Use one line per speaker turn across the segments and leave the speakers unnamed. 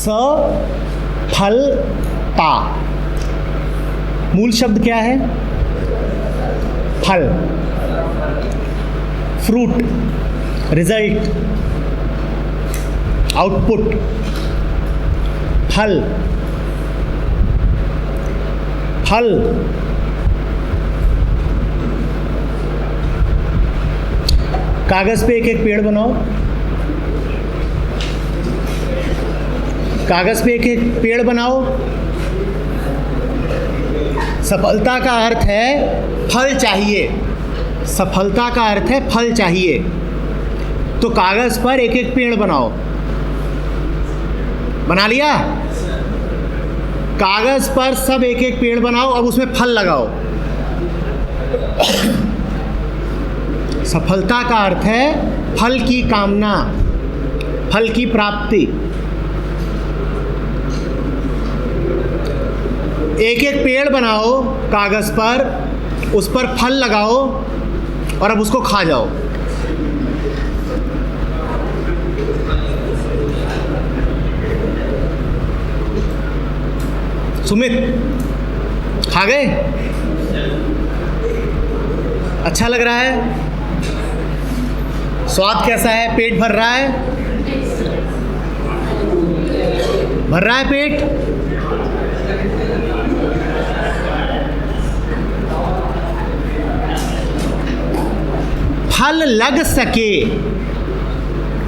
सफलता, मूल शब्द क्या है? फल, फ्रूट, रिजल्ट, आउटपुट, फल। फल कागज पे एक एक पेड़ बनाओ, कागज पे एक एक पेड़ बनाओ। सफलता का अर्थ है फल चाहिए, सफलता का अर्थ है फल चाहिए। तो कागज पर एक एक पेड़ बनाओ, बना लिया? कागज पर सब एक एक पेड़ बनाओ, अब उसमें फल लगाओ। सफलता का अर्थ है फल की कामना, फल की प्राप्ति। एक एक पेड़ बनाओ कागज पर, उस पर फल लगाओ और अब उसको खा जाओ। सुमित, खा गए? अच्छा लग रहा है? स्वाद कैसा है? पेट भर रहा है? भर रहा है पेट? फल लग सके,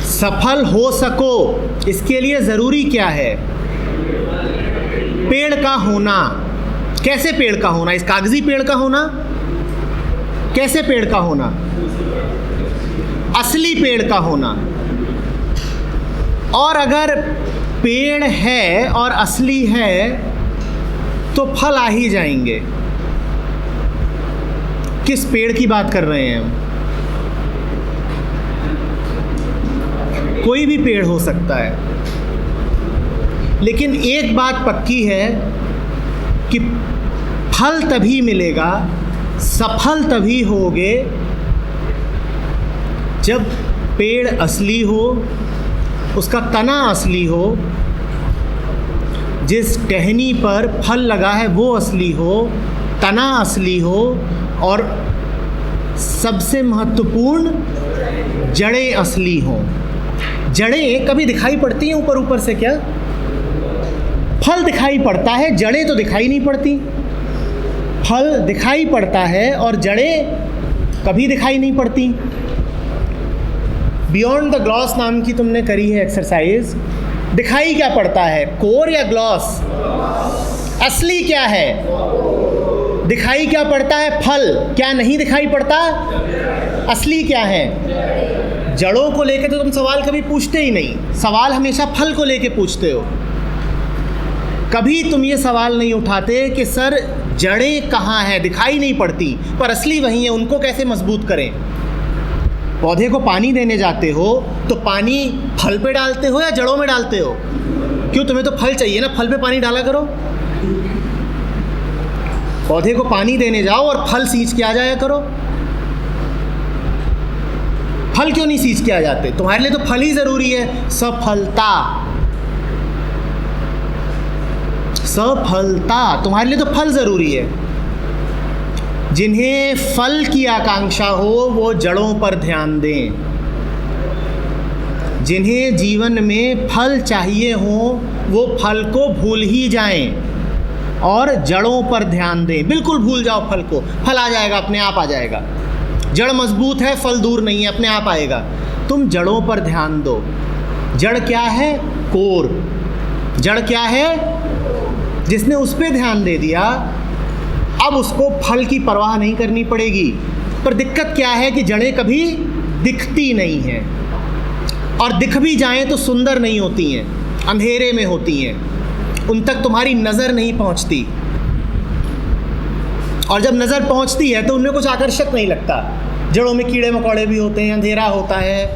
सफल हो सको, इसके लिए जरूरी क्या है? पेड़ का होना। कैसे पेड़ का होना? इस कागजी पेड़ का होना? कैसे पेड़ का होना? असली पेड़ का होना। और अगर पेड़ है और असली है तो फल आ ही जाएंगे। किस पेड़ की बात कर रहे हैं हम? कोई भी पेड़ हो सकता है, लेकिन एक बात पक्की है कि फल तभी मिलेगा, सफल तभी होगे जब पेड़ असली हो, उसका तना असली हो, जिस टहनी पर फल लगा है वो असली हो, तना असली हो, और सबसे महत्वपूर्ण जड़ें असली हों। जड़ें कभी दिखाई पड़ती हैं ऊपर ऊपर से? क्या फल दिखाई पड़ता है, जड़ें तो दिखाई नहीं पड़ती। फल दिखाई पड़ता है और जड़ें कभी दिखाई नहीं पड़ती। बियॉन्ड द ग्लॉस नाम की तुमने करी है एक्सरसाइज। दिखाई क्या पड़ता है, कोर या ग्लॉस? असली क्या है? दिखाई क्या पड़ता है? फल। क्या नहीं दिखाई पड़ता? असली क्या है? जड़ों को लेकर तो तुम सवाल कभी पूछते ही नहीं, सवाल हमेशा फल को लेकर पूछते हो। कभी तुम ये सवाल नहीं उठाते कि सर जड़ें कहाँ हैं, दिखाई नहीं पड़ती पर असली वहीं है, उनको कैसे मजबूत करें। पौधे को पानी देने जाते हो तो पानी फल पे डालते हो या जड़ों में डालते हो? क्यों, तुम्हें तो फल चाहिए ना, फल पे पानी डाला करो। पौधे को पानी देने जाओ और फल सींच के आ जाया करो। फल क्यों नहीं सींच के आ जाते? तुम्हारे लिए तो फल ही जरूरी है। सफलता, सफलता तुम्हारे लिए तो फल जरूरी है। जिन्हें फल की आकांक्षा हो वो जड़ों पर ध्यान दें। जिन्हें जीवन में फल चाहिए हो वो फल को भूल ही जाएं और जड़ों पर ध्यान दें। बिल्कुल भूल जाओ फल को, फल आ जाएगा, अपने आप आ जाएगा। जड़ मजबूत है, फल दूर नहीं है, अपने आप आएगा। तुम जड़ों पर ध्यान दो। जड़ क्या है? कोर। जड़ क्या है? जिसने उस पर ध्यान दे दिया अब उसको फल की परवाह नहीं करनी पड़ेगी। पर दिक्कत क्या है कि जड़ें कभी दिखती नहीं हैं, और दिख भी जाएं तो सुंदर नहीं होती हैं, अंधेरे में होती हैं, उन तक तुम्हारी नज़र नहीं पहुंचती। और जब नज़र पहुंचती है तो उनमें कुछ आकर्षक नहीं लगता। जड़ों में कीड़े मकोड़े भी होते हैं, अंधेरा होता है,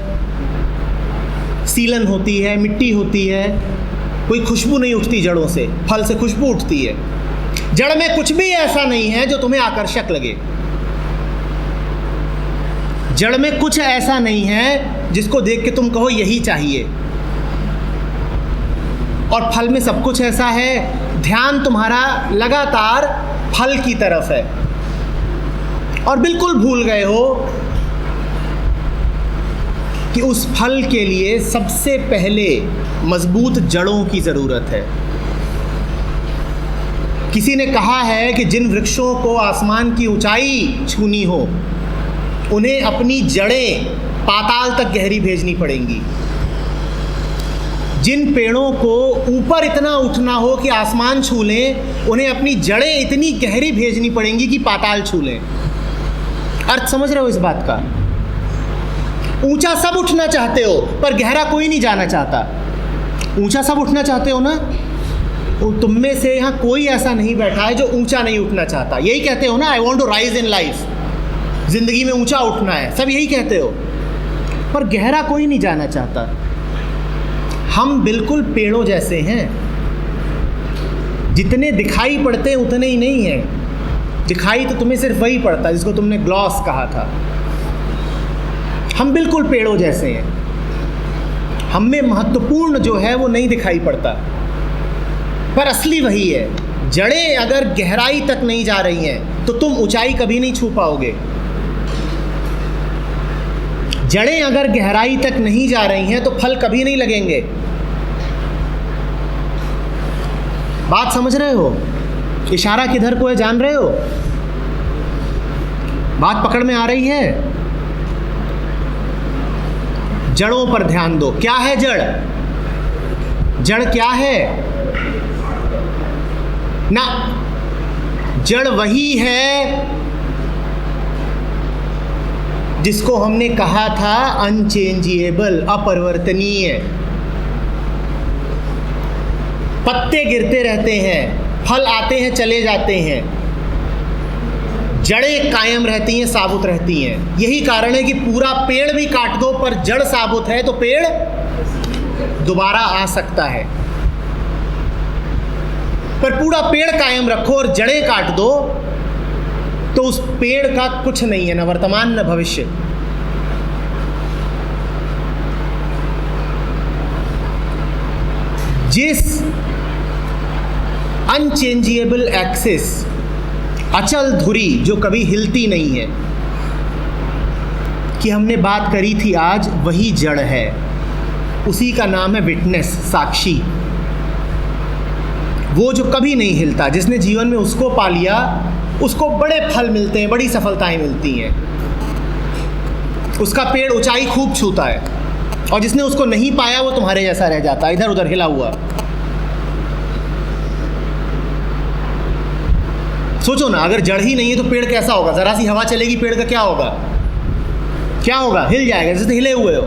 सीलन होती है, मिट्टी होती है, कोई खुशबू नहीं उठती जड़ों से। फल से खुशबू उठती है। जड़ में कुछ भी ऐसा नहीं है जो तुम्हें आकर्षक लगे। जड़ में कुछ ऐसा नहीं है जिसको देख के तुम कहो यही चाहिए। और फल में सब कुछ ऐसा है, ध्यान तुम्हारा लगातार फल की तरफ है और बिल्कुल भूल गए हो कि उस फल के लिए सबसे पहले मजबूत जड़ों की ज़रूरत है। किसी ने कहा है कि जिन वृक्षों को आसमान की ऊंचाई छूनी हो उन्हें अपनी जड़ें पाताल तक गहरी भेजनी पड़ेंगी। जिन पेड़ों को ऊपर इतना उठना हो कि आसमान छू लें, उन्हें अपनी जड़ें इतनी गहरी भेजनी पड़ेंगी कि पाताल छू लें। अर्थ समझ रहे हो इस बात का? ऊंचा सब उठना चाहते हो पर गहरा कोई नहीं जाना चाहता। ऊंचा सब उठना चाहते हो ना, तुम में से यहाँ कोई ऐसा नहीं बैठा है जो ऊंचा नहीं उठना चाहता। यही कहते हो ना, I want to rise in life, जिंदगी में ऊंचा उठना है, सब यही कहते हो, पर गहरा कोई नहीं जाना चाहता। हम बिल्कुल पेड़ों जैसे हैं, जितने दिखाई पड़ते हैं उतने ही नहीं हैं। दिखाई तो तुम्हें सिर्फ वही पड़ता जिसको तुमने ग्लॉस कहा था। हम बिल्कुल पेड़ों जैसे हैं, हम में महत्वपूर्ण जो है वो नहीं दिखाई पड़ता, पर असली वही है। जड़ें अगर गहराई तक नहीं जा रही हैं तो तुम ऊंचाई कभी नहीं छू पाओगे। जड़ें अगर गहराई तक नहीं जा रही हैं तो फल कभी नहीं लगेंगे। बात समझ रहे हो? इशारा किधर को है जान रहे हो? बात पकड़ में आ रही है? जड़ों पर ध्यान दो। क्या है जड़? जड़ क्या है ना? जड़ वही है जिसको हमने कहा था अनचेंजेबल, अपरिवर्तनीय। पत्ते गिरते रहते हैं, फल आते हैं चले जाते हैं, जड़ें कायम रहती हैं, साबुत रहती हैं। यही कारण है कि पूरा पेड़ भी काट दो पर जड़ साबुत है तो पेड़ दोबारा आ सकता है। पर पूरा पेड़ कायम रखो और जड़ें काट दो तो उस पेड़ का कुछ नहीं है, न वर्तमान न भविष्य। जिस अनचेंजेबल एक्सिस, अचल धुरी जो कभी हिलती नहीं है, कि हमने बात करी थी आज, वही जड़ है। उसी का नाम है विटनेस, साक्षी। वो जो कभी नहीं हिलता, जिसने जीवन में उसको पा लिया, उसको बड़े फल मिलते हैं, बड़ी सफलताएं मिलती हैं। उसका पेड़ ऊंचाई खूब छूता है और जिसने उसको नहीं पाया वो तुम्हारे जैसा रह जाता, इधर उधर हिला हुआ। सोचो ना, अगर जड़ ही नहीं है तो पेड़ कैसा होगा? जरा सी हवा चलेगी पेड़ का क्या होगा? क्या होगा? हिल जाएगा, जैसे हिले हुए हो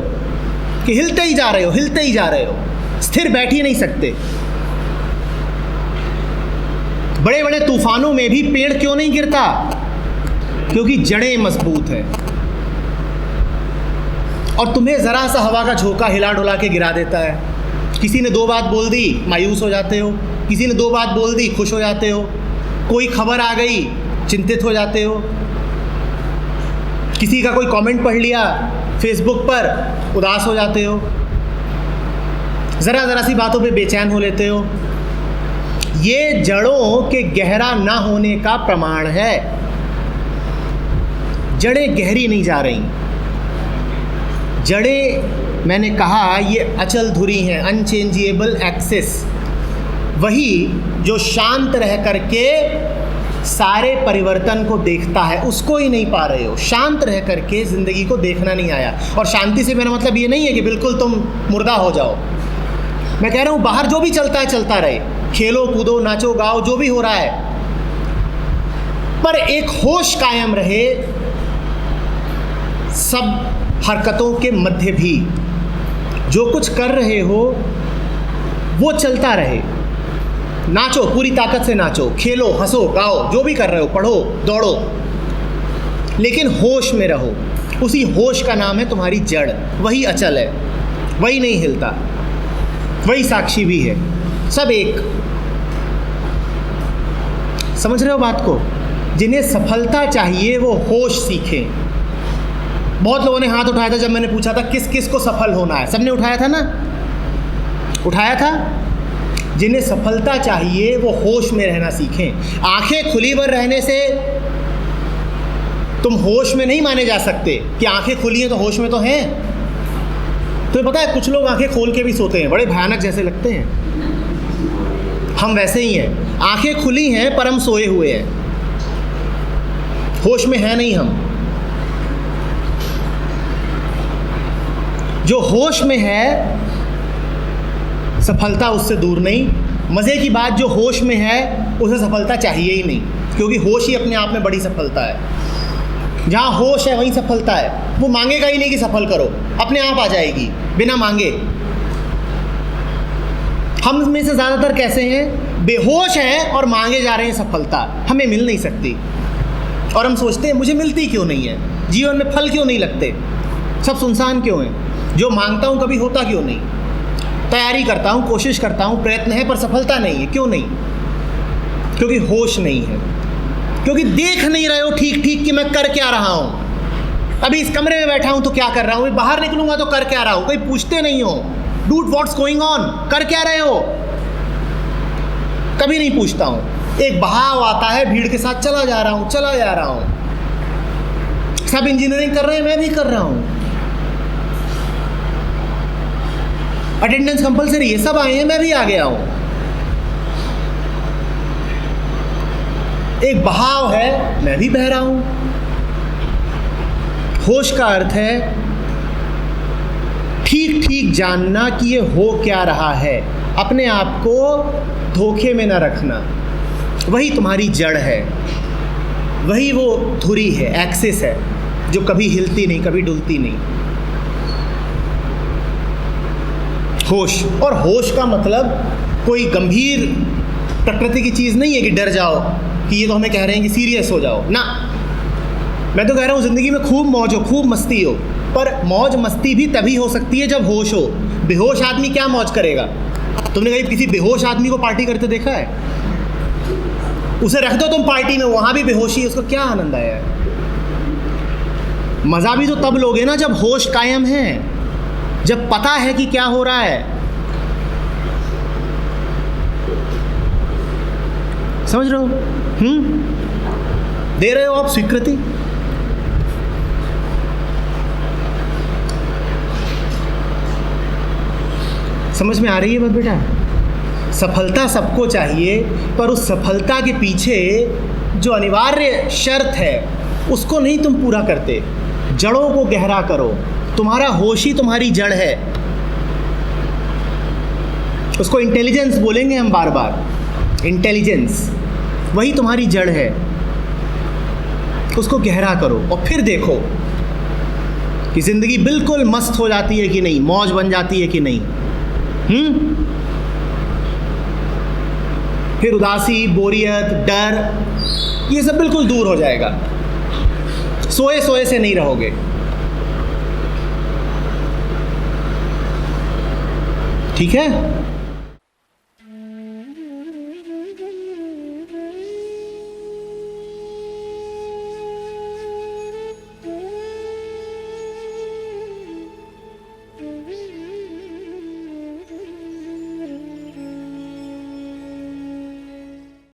कि हिलते ही जा रहे हो, हिलते ही जा रहे हो, स्थिर बैठ ही नहीं सकते। बड़े बड़े तूफानों में भी पेड़ क्यों नहीं गिरता? क्योंकि जड़ें मजबूत हैं। और तुम्हें ज़रा सा हवा का झोंका हिला डुला के गिरा देता है। किसी ने दो बात बोल दी, मायूस हो जाते हो। किसी ने दो बात बोल दी, खुश हो जाते हो। कोई खबर आ गई, चिंतित हो जाते हो। किसी का कोई कमेंट पढ़ लिया फेसबुक पर, उदास हो जाते हो। ज़रा ज़रा सी बातों पे बेचैन हो लेते हो। ये जड़ों के गहरा ना होने का प्रमाण है। जड़ें गहरी नहीं जा रही। जड़ें, मैंने कहा, ये अचल धुरी हैं, अनचेंजेबल एक्सिस। वही जो शांत रह करके सारे परिवर्तन को देखता है, उसको ही नहीं पा रहे हो। शांत रह करके ज़िंदगी को देखना नहीं आया। और शांति से मेरा मतलब ये नहीं है कि बिल्कुल तुम मुर्दा हो जाओ। मैं कह रहा हूँ बाहर जो भी चलता है चलता रहे, खेलो कूदो नाचो गाओ, जो भी हो रहा है, पर एक होश कायम रहे सब हरकतों के मध्य भी। जो कुछ कर रहे हो वो चलता रहे। नाचो, पूरी ताकत से नाचो, खेलो, हंसो, गाओ, जो भी कर रहे हो, पढ़ो, दौड़ो, लेकिन होश में रहो। उसी होश का नाम है तुम्हारी जड़। वही अचल है, वही नहीं हिलता, वही साक्षी भी है। सब एक। समझ रहे हो बात को? जिन्हें सफलता चाहिए वो होश सीखें। बहुत लोगों ने हाथ उठाया था जब मैंने पूछा था किस किस को सफल होना है। सबने उठाया था ना? उठाया था? जिन्हें सफलता चाहिए वो होश में रहना सीखें। आंखें खुली पर रहने से तुम होश में नहीं माने जा सकते कि आंखें खुली हैं तो होश में तो हैं। तो पता है कुछ लोग आंखें खोल के भी सोते हैं, बड़े भयानक जैसे लगते हैं। हम वैसे ही हैं, आंखें खुली हैं पर हम सोए हुए हैं, होश में है नहीं हम। जो होश में है सफलता उससे दूर नहीं। मज़े की बात, जो होश में है उसे सफलता चाहिए ही नहीं, क्योंकि होश ही अपने आप में बड़ी सफलता है। जहाँ होश है वहीं सफलता है। वो मांगेगा ही नहीं कि सफल करो, अपने आप आ जाएगी बिना मांगे। हम में से ज़्यादातर कैसे हैं, बेहोश हैं और मांगे जा रहे हैं सफलता, हमें मिल नहीं सकती। और हम सोचते हैं मुझे मिलती क्यों नहीं है, जीवन में फल क्यों नहीं लगते, सब सुनसान क्यों हैं, जो मांगता हूँ कभी होता क्यों नहीं, तैयारी करता हूँ, कोशिश करता हूँ, प्रयत्न है पर सफलता नहीं है, क्यों नहीं? क्योंकि होश नहीं है, क्योंकि देख नहीं रहे हो ठीक ठीक कि मैं कर क्या रहा हूँ। अभी इस कमरे में बैठा हूँ तो क्या कर रहा हूँ, बाहर निकलूंगा तो कर क्या रहा हूँ, कोई पूछते नहीं हो डूड व्हाट्स गोइंग ऑन, कर क्या रहे हो, कभी नहीं पूछता हूँ। एक बहाव आता है, भीड़ के साथ चला जा रहा हूँ। सब इंजीनियरिंग कर रहे हैं, मैं भी कर रहा हूँ। अटेंडेंस कंपलसरी है, सब आए हैं, मैं भी आ गया हूँ। एक बहाव है, मैं भी बह रहा हूँ। होश का अर्थ है ठीक ठीक जानना कि ये हो क्या रहा है, अपने आप को धोखे में न रखना। वही तुम्हारी जड़ है, वही वो धुरी है, एक्सिस है, जो कभी हिलती नहीं, कभी डुलती नहीं। होश, और होश का मतलब कोई गंभीर प्रकृति की चीज़ नहीं है कि डर जाओ, कि ये तो हमें कह रहे हैं कि सीरियस हो जाओ ना। मैं तो कह रहा हूँ ज़िंदगी में खूब मौज हो, खूब मस्ती हो, पर मौज मस्ती भी तभी हो सकती है जब होश हो। बेहोश आदमी क्या मौज करेगा? तुमने कहीं किसी बेहोश आदमी को पार्टी करते देखा है? उसे रख दो तुम पार्टी में, वहाँ भी बेहोशी है, उसको क्या आनंद आया है? मज़ा भी तो तब लोगे ना जब होश कायम है, जब पता है कि क्या हो रहा है। समझ रहे हो? दे रहे हो आप स्वीकृति? समझ में आ रही है बात बेटा? सफलता सबको चाहिए, पर उस सफलता के पीछे जो अनिवार्य शर्त है उसको नहीं तुम पूरा करते। जड़ों को गहरा करो। तुम्हारा होश ही तुम्हारी जड़ है। उसको इंटेलिजेंस बोलेंगे हम बार बार। इंटेलिजेंस वही तुम्हारी जड़ है। उसको गहरा करो और फिर देखो कि ज़िंदगी बिल्कुल मस्त हो जाती है कि नहीं, मौज बन जाती है कि नहीं। फिर उदासी, बोरियत, डर, ये सब बिल्कुल दूर हो जाएगा। सोए सोए से नहीं रहोगे। ठीक है?